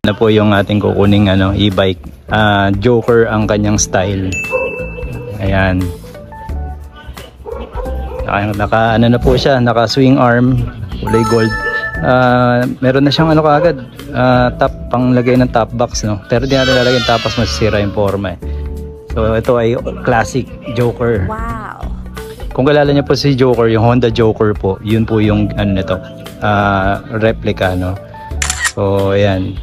na po yung ating kukuning e-bike. Joker ang kanyang style. Ayan. Naka na po siya, naka swing arm, kulay gold. Meron na siyang kaagad, top, panglagay ng top box, no? Pero di natin lalagyan top box, masisira yung forma eh. So ito ay classic Joker. Wow. Kung kilala niyo po si Joker, yung Honda Joker po, yun po yung nito, replica, no? So ayan,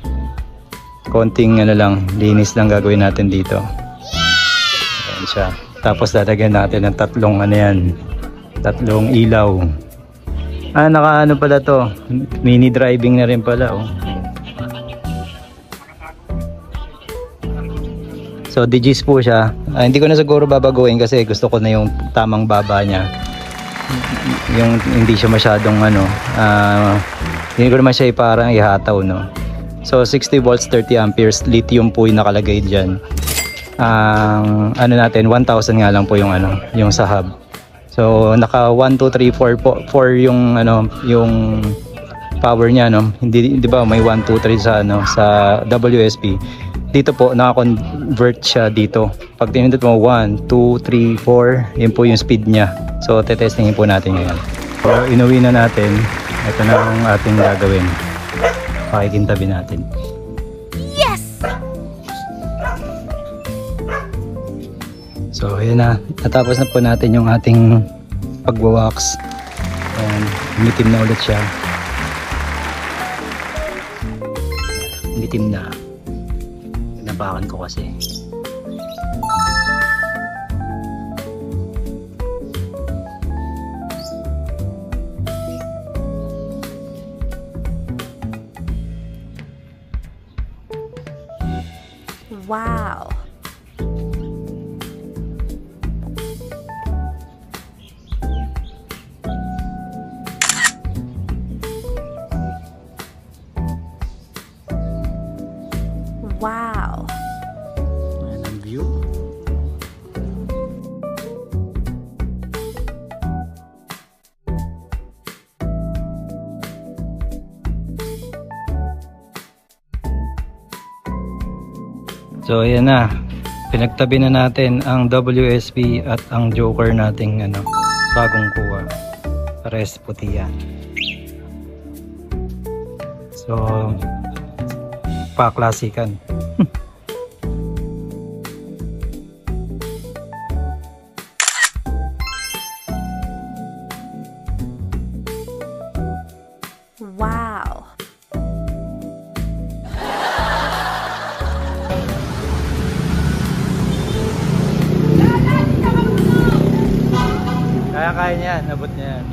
konting lang, linis lang gagawin natin dito. Ayan siya. Tapos lalagyan natin ng tatlong tatlong ilaw. Naka pala to, mini driving na rin pala, oh. So digis po siya. Hindi ko na siguro babaguhin kasi gusto ko na yung tamang baba niya, yung hindi siya masyadong hindi ko naman siya parang ihataw, no. So 60 volts 30 amperes lithium po yung nakalagay dyan. Natin 1,000 nga lang po yung yung sa hub. So naka 1 2 3 4 po, 4 yung yung power niya, no. Hindi, di ba may 1 2 3 sa WSP. Dito po naka-convert siya dito. Pag tinindot mo 1 2 3 4, yun po yung speed niya. So te-testingin po natin ngayon. So inuwi na natin. Ito na ang ating gagawin. Pakikintabi natin. Yes! So ayan na, natapos na po natin yung ating pagwawax. Ayan, umitim na ulit siya. Umitim na. Nabakan ko kasi. Wow. Wow. Ayan ang view. So ayan na, pinagtabi na natin ang WSP at ang Joker nating bagong kuha. Pares puti yan. So pa-klasikan. Wow. Kaya niya, nabot niya yan.